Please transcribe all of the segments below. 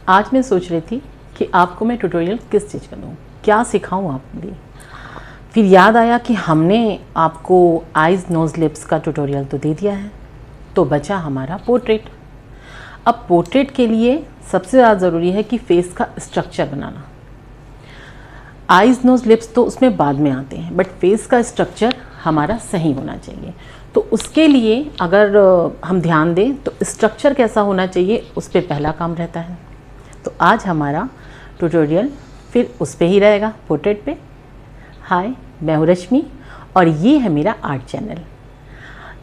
आज मैं सोच रही थी कि आपको मैं ट्यूटोरियल किस चीज़ का दूँ, क्या सिखाऊँ आपके लिए। फिर याद आया कि हमने आपको आइज़ नोज़ लिप्स का ट्यूटोरियल तो दे दिया है, तो बचा हमारा पोर्ट्रेट। अब पोर्ट्रेट के लिए सबसे ज़्यादा ज़रूरी है कि फेस का स्ट्रक्चर बनाना। आइज़ नोज़ लिप्स तो उसमें बाद में आते हैं, बट फेस का स्ट्रक्चर हमारा सही होना चाहिए। तो उसके लिए अगर हम ध्यान दें तो स्ट्रक्चर कैसा होना चाहिए उस पर पहला काम रहता है। तो आज हमारा ट्यूटोरियल फिर उस पर ही रहेगा, पोर्ट्रेट पे। हाय, मैं हूँ रश्मि और ये है मेरा आर्ट चैनल।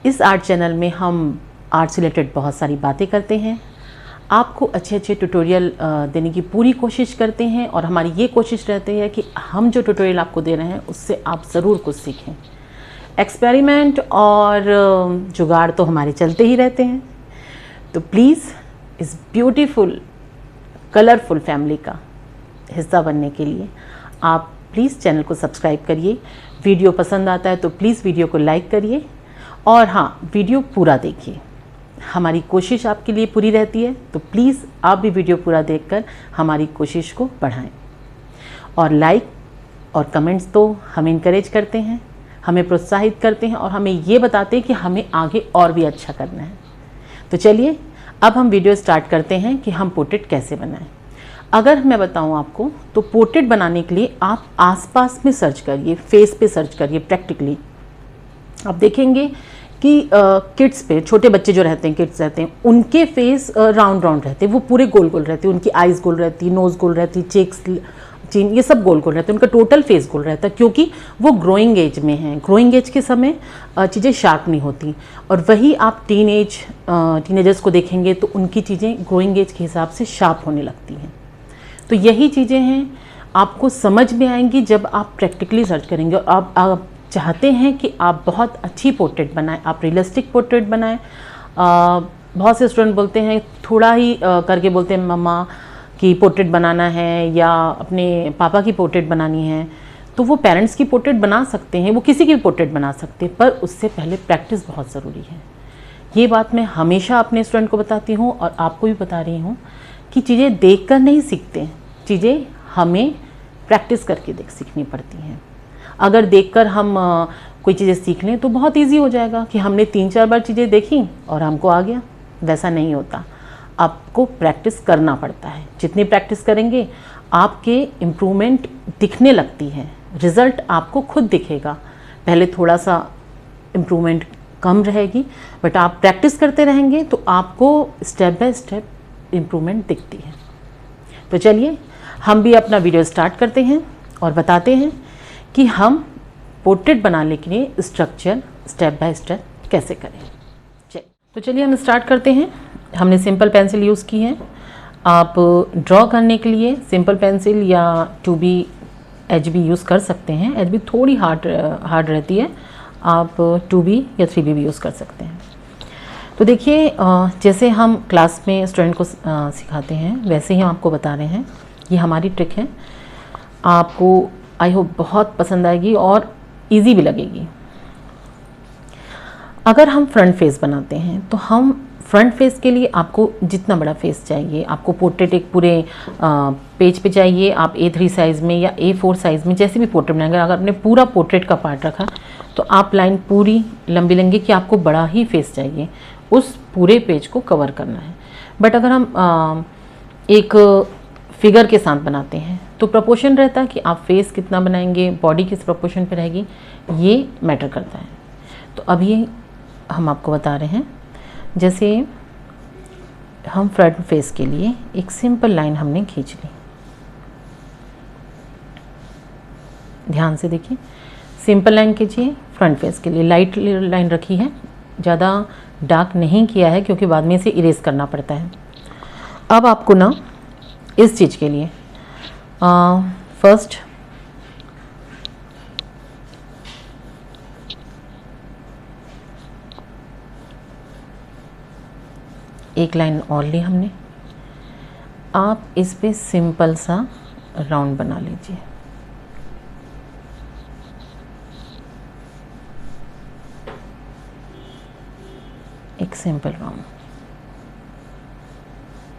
इस आर्ट चैनल में हम आर्ट से रिलेटेड बहुत सारी बातें करते हैं, आपको अच्छे अच्छे ट्यूटोरियल देने की पूरी कोशिश करते हैं और हमारी ये कोशिश रहती है कि हम जो ट्यूटोरियल आपको दे रहे हैं उससे आप ज़रूर कुछ सीखें। एक्सपेरिमेंट और जुगाड़ तो हमारे चलते ही रहते हैं। तो प्लीज़ इस ब्यूटीफुल कलरफुल फैमिली का हिस्सा बनने के लिए आप प्लीज़ चैनल को सब्सक्राइब करिए। वीडियो पसंद आता है तो प्लीज़ वीडियो को लाइक करिए और हाँ, वीडियो पूरा देखिए। हमारी कोशिश आपके लिए पूरी रहती है, तो प्लीज़ आप भी वीडियो पूरा देखकर हमारी कोशिश को बढ़ाएं। और लाइक और कमेंट्स तो हमें इनकरेज करते हैं, हमें प्रोत्साहित करते हैं और हमें ये बताते हैं कि हमें आगे और भी अच्छा करना है। तो चलिए अब हम वीडियो स्टार्ट करते हैं कि हम पोर्ट्रेट कैसे बनाएं। अगर मैं बताऊं आपको तो पोर्ट्रेट बनाने के लिए आप आसपास में सर्च करिए, फेस पे सर्च करिए। प्रैक्टिकली आप देखेंगे कि किड्स पे, छोटे बच्चे जो रहते हैं, किड्स रहते हैं, उनके फेस राउंड राउंड रहते हैं, वो पूरे गोल गोल रहते हैं। उनकी आइज़ गोल रहती, नोज़ गोल रहती, चेक्स, चिन, ये सब गोल गोल रहते हैं। उनका टोटल फेस गोल रहता है क्योंकि वो ग्रोइंग एज में हैं। ग्रोइंग एज के समय चीज़ें शार्प नहीं होती और वही आप टीनेजर्स को देखेंगे तो उनकी चीज़ें ग्रोइंग एज के हिसाब से शार्प होने लगती हैं। तो यही चीज़ें हैं, आपको समझ में आएंगी जब आप प्रैक्टिकली सर्च करेंगे। और आप चाहते हैं कि आप बहुत अच्छी पोर्ट्रेट बनाएं, आप रियलिस्टिक पोर्ट्रेट बनाएं। बहुत से स्टूडेंट बोलते हैं, थोड़ा ही करके बोलते हैं मम्मा की पोर्ट्रेट बनाना है या अपने पापा की पोर्ट्रेट बनानी है। तो वो पेरेंट्स की पोर्ट्रेट बना सकते हैं, वो किसी की भी पोर्ट्रेट बना सकते हैं, पर उससे पहले प्रैक्टिस बहुत ज़रूरी है। ये बात मैं हमेशा अपने स्टूडेंट को बताती हूँ और आपको भी बता रही हूँ कि चीज़ें देखकर नहीं सीखते, चीज़ें हमें प्रैक्टिस करके सीखनी पड़ती हैं। अगर देखकर हम कोई चीज़ें सीख लें तो बहुत इजी हो जाएगा कि हमने 3-4 बार चीज़ें देखी और हमको आ गया। वैसा नहीं होता, आपको प्रैक्टिस करना पड़ता है। जितनी प्रैक्टिस करेंगे आपके इम्प्रूवमेंट दिखने लगती है, रिज़ल्ट आपको खुद दिखेगा। पहले थोड़ा सा इम्प्रूवमेंट कम रहेगी, बट आप प्रैक्टिस करते रहेंगे तो आपको स्टेप बाय स्टेप इम्प्रूवमेंट दिखती है। तो चलिए हम भी अपना वीडियो स्टार्ट करते हैं और बताते हैं कि हम पोर्ट्रेट बनाने के लिए स्ट्रक्चर स्टेप बाय स्टेप कैसे करें। तो चलिए हम स्टार्ट करते हैं। हमने सिंपल पेंसिल यूज़ की है। आप ड्रॉ करने के लिए सिंपल पेंसिल या 2B HB यूज़ कर सकते हैं। HB थोड़ी हार्ड रहती है, आप 2B या 3B भी यूज़ कर सकते हैं। तो देखिए, जैसे हम क्लास में स्टूडेंट को सिखाते हैं वैसे ही हम आपको बता रहे हैं। ये हमारी ट्रिक है, आपको आई होप बहुत पसंद आएगी और इजी भी लगेगी। अगर हम फ्रंट फेस बनाते हैं तो हम फ्रंट फेस के लिए आपको जितना बड़ा फेस चाहिए, आपको पोर्ट्रेट एक पूरे पेज पे चाहिए, आप A3 साइज़ में या A4 साइज़ में जैसे भी पोर्ट्रेट बनाएंगे। अगर आपने पूरा पोर्ट्रेट का पार्ट रखा तो आप लाइन पूरी लंबी लेंगे कि आपको बड़ा ही फेस चाहिए, उस पूरे पेज को कवर करना है। बट अगर हम एक फिगर के साथ बनाते हैं तो प्रोपोर्शन रहता है कि आप फेस कितना बनाएंगे, बॉडी किस प्रोपोर्शन पे रहेगी, ये मैटर करता है। तो अभी हम आपको बता रहे हैं, जैसे हम फ्रंट फेस के लिए एक सिंपल लाइन हमने खींच ली। ध्यान से देखिए, सिंपल लाइन खींचिए। फ्रंट फेस के लिए लाइट लाइन रखी है, ज़्यादा डार्क नहीं किया है क्योंकि बाद में इसे इरेज करना पड़ता है। अब आपको ना इस चीज़ के लिए फर्स्ट एक लाइन और ली हमने। आप इस पे सिंपल सा राउंड बना लीजिए। एक सिंपल राउंड,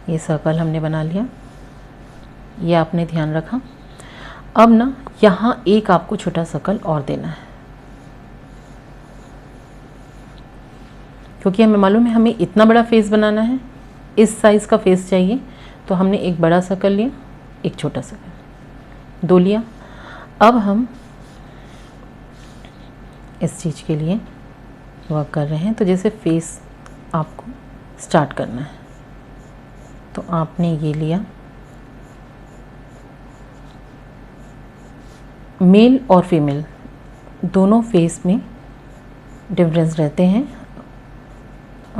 ये सर्कल हमने बना लिया। ये आपने ध्यान रखा। अब ना यहाँ एक आपको छोटा सर्कल और देना है, क्योंकि हमें मालूम है हमें इतना बड़ा फेस बनाना है, इस साइज़ का फेस चाहिए, तो हमने एक बड़ा सर्कल लिया, एक छोटा सर्कल, 2 लिया। अब हम इस चीज़ के लिए वर्क कर रहे हैं। तो जैसे फेस आपको स्टार्ट करना है, तो आपने ये लिया। मेल और फीमेल दोनों फेस में डिफरेंस रहते हैं।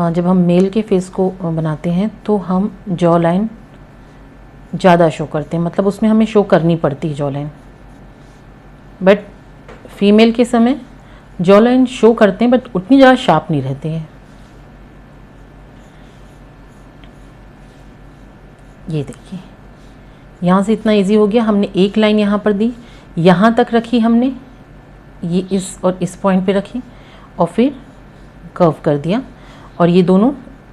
जब हम मेल के फेस को बनाते हैं तो हम जॉ लाइन ज़्यादा शो करते हैं, मतलब उसमें हमें शो करनी पड़ती है जॉ लाइन। बट फीमेल के समय जॉ लाइन शो करते हैं, बट उतनी ज़्यादा शार्प नहीं रहते हैं। ये देखिए, यहाँ से इतना इजी हो गया। हमने एक लाइन यहाँ पर दी, यहाँ तक रखी हमने, ये इस और इस पॉइंट पे रखी, और फिर कर्व कर दिया, और ये दोनों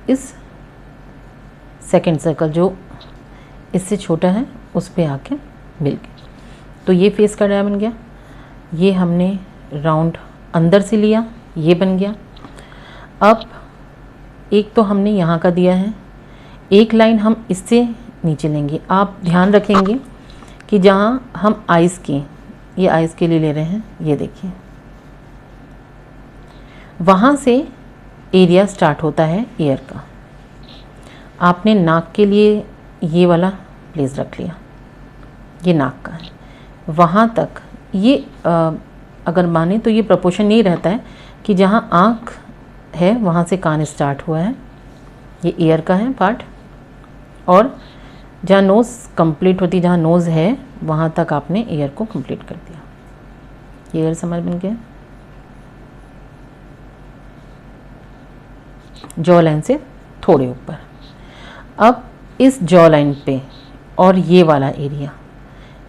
इस सेकंड सर्कल जो इससे छोटा है उस पे आके मिल गए। तो ये फेस का डाया बन गया। ये हमने राउंड अंदर से लिया, ये बन गया। अब एक तो हमने यहाँ का दिया है, एक लाइन हम इससे नीचे लेंगे। आप ध्यान रखेंगे कि जहाँ हम आइज़ की, ये आइज़ के लिए ले रहे हैं, ये देखिए, वहाँ से एरिया स्टार्ट होता है ईयर का। आपने नाक के लिए ये वाला प्लेस रख लिया, ये नाक का है, वहाँ तक ये अगर माने तो ये प्रोपोर्शन यही रहता है कि जहाँ आँख है वहाँ से कान स्टार्ट हुआ है, ये ईयर का है पार्ट, और जहाँ नोज़ कंप्लीट होती, जहाँ नोज़ है वहाँ तक आपने ईयर को कंप्लीट कर दिया। ये ईयर समझ बन गया। जॉ लाइन से थोड़े ऊपर। अब इस जॉ लाइन पे और ये वाला एरिया,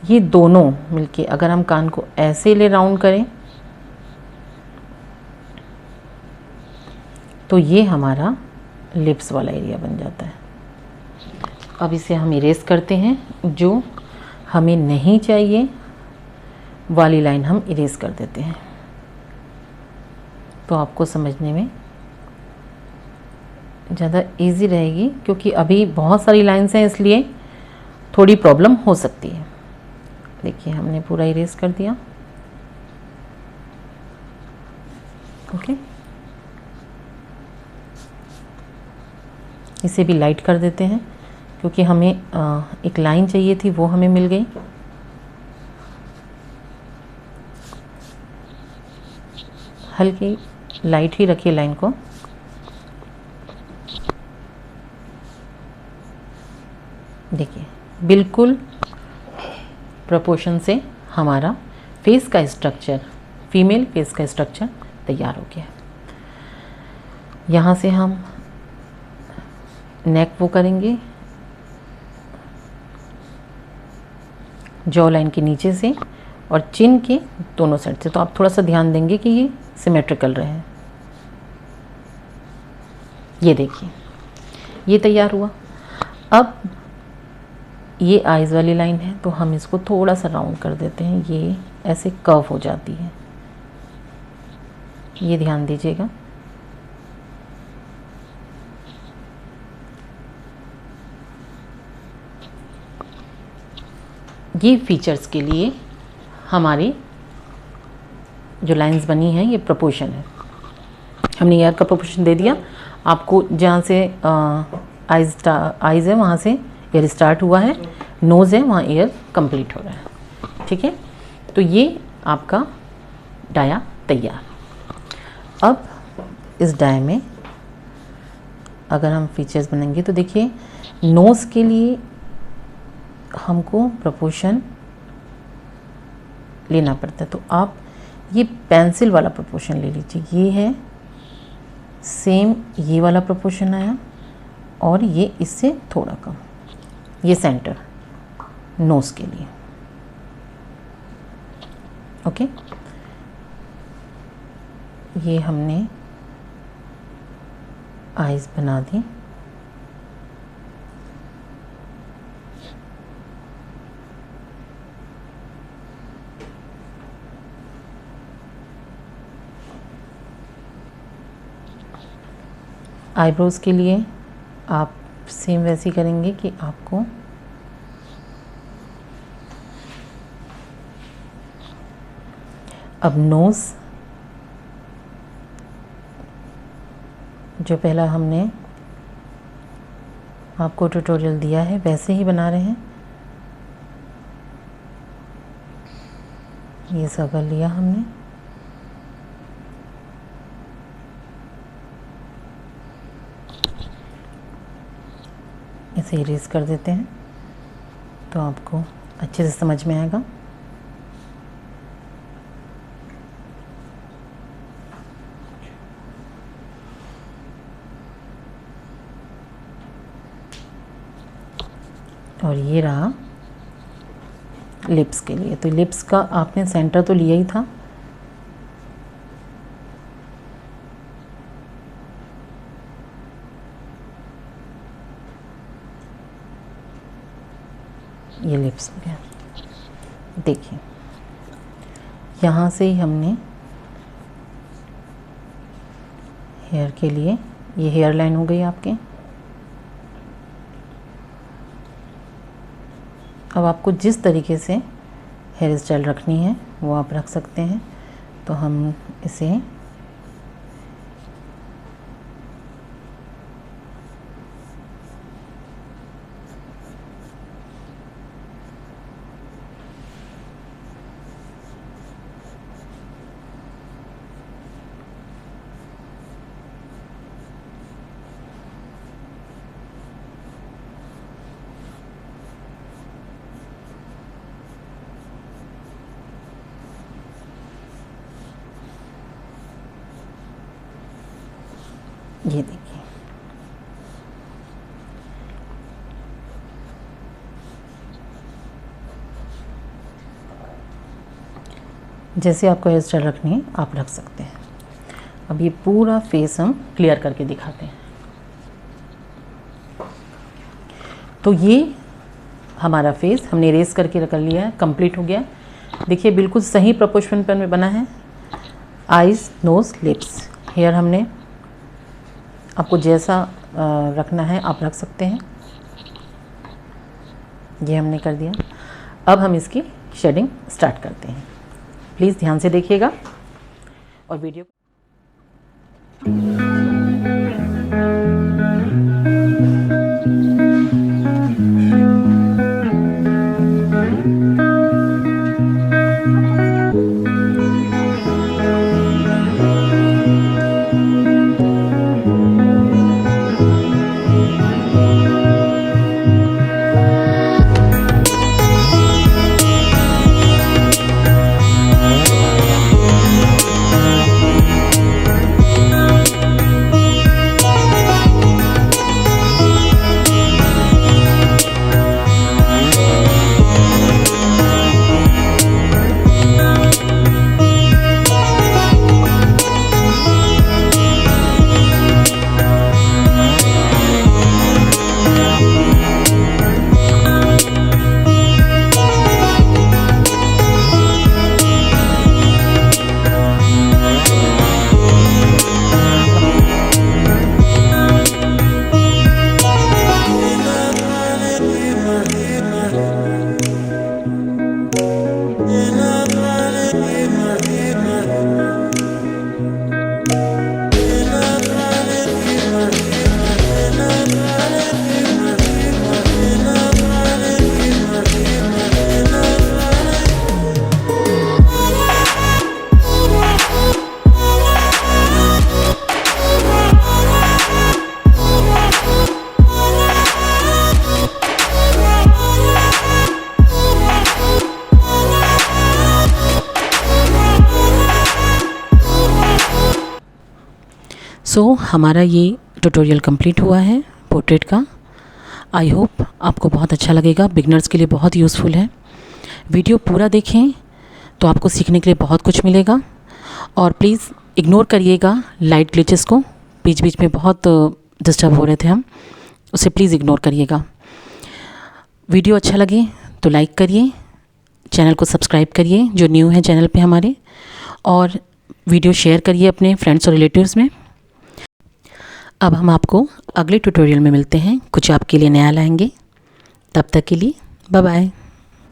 ये दोनों मिलके अगर हम कान को ऐसे ले राउंड करें तो ये हमारा लिप्स वाला एरिया बन जाता है। अब इसे हम इरेज करते हैं, जो हमें नहीं चाहिए वाली लाइन हम इरेज कर देते हैं, तो आपको समझने में ज़्यादा इजी रहेगी, क्योंकि अभी बहुत सारी लाइन्स हैं इसलिए थोड़ी प्रॉब्लम हो सकती है। देखिए हमने पूरा इरेज कर दिया। ओके, इसे भी लाइट कर देते हैं, क्योंकि हमें एक लाइन चाहिए थी, वो हमें मिल गई। हल्की लाइट ही रखिए लाइन को। देखिए बिल्कुल प्रोपोर्शन से हमारा फेस का स्ट्रक्चर, फीमेल फेस का स्ट्रक्चर तैयार हो गया। यहाँ से हम नेक वो करेंगे जॉ लाइन के नीचे से और चिन के दोनों साइड से। तो आप थोड़ा सा ध्यान देंगे कि ये सिमेट्रिकल रहे। ये देखिए ये तैयार हुआ। अब ये आइज़ वाली लाइन है, तो हम इसको थोड़ा सा राउंड कर देते हैं, ये ऐसे कर्व हो जाती है, ये ध्यान दीजिएगा। ये फीचर्स के लिए हमारी जो लाइंस बनी हैं ये प्रोपोर्शन है। हमने ईयर का प्रोपोर्शन दे दिया आपको, जहाँ से आइज़ है वहाँ से ईयर स्टार्ट हुआ है, नोज़ है वहाँ ईयर कंप्लीट हो रहा है। ठीक है, तो ये आपका डाया तैयार। अब इस डाया में अगर हम फीचर्स बनाएंगे तो देखिए नोज़ के लिए हमको प्रोपोर्शन लेना पड़ता है, तो आप ये पेंसिल वाला प्रोपोर्शन ले लीजिए। ये है सेम, ये वाला प्रोपोर्शन आया और ये इससे थोड़ा कम, ये सेंटर नोज़ के लिए। ओके, ये हमने आइज़ बना दी। आईब्रोज़ के लिए आप सेम वैसे ही करेंगे कि आपको अब नोज़ जो पहला हमने आपको ट्यूटोरियल दिया है वैसे ही बना रहे हैं। ये सर्कल लिया हमने, इसे इरेज कर देते हैं तो आपको अच्छे से समझ में आएगा। और ये रहा लिप्स के लिए। तो लिप्स का आपने सेंटर तो लिया ही था, ये लिप्स हो गया। देखिए यहाँ से ही हमने हेयर के लिए, ये हेयर लाइन हो गई आपके। अब आपको जिस तरीके से हेयर स्टाइल रखनी है वो आप रख सकते हैं। तो हम इसे ये देखिए, जैसे आपको हेयर स्टाइल रखनी है आप रख सकते हैं। अब ये पूरा फेस हम क्लियर करके दिखाते हैं। तो ये हमारा फेस हमने इरेज करके कर लिया है, कंप्लीट हो गया। देखिए बिल्कुल सही प्रोपोर्शन पर में बना है। आईज, नोज़, लिप्स, हेयर हमने आपको जैसा रखना है आप रख सकते हैं। ये हमने कर दिया। अब हम इसकी शेडिंग स्टार्ट करते हैं। प्लीज़ ध्यान से देखिएगा और वीडियो हमारा ये ट्यूटोरियल कंप्लीट हुआ है पोर्ट्रेट का। आई होप आपको बहुत अच्छा लगेगा, बिगनर्स के लिए बहुत यूज़फुल है। वीडियो पूरा देखें तो आपको सीखने के लिए बहुत कुछ मिलेगा। और प्लीज़ इग्नोर करिएगा लाइट ग्लिचेस को, बीच बीच में बहुत डिस्टर्ब हो रहे थे हम, उसे प्लीज़ इग्नोर करिएगा। वीडियो अच्छा लगे तो लाइक करिए, चैनल को सब्सक्राइब करिए जो न्यू है चैनल पे हमारे, और वीडियो शेयर करिए अपने फ्रेंड्स और रिलेटिव्स में। अब हम आपको अगले ट्यूटोरियल में मिलते हैं, कुछ आपके लिए नया लाएंगे। तब तक के लिए बाय बाय।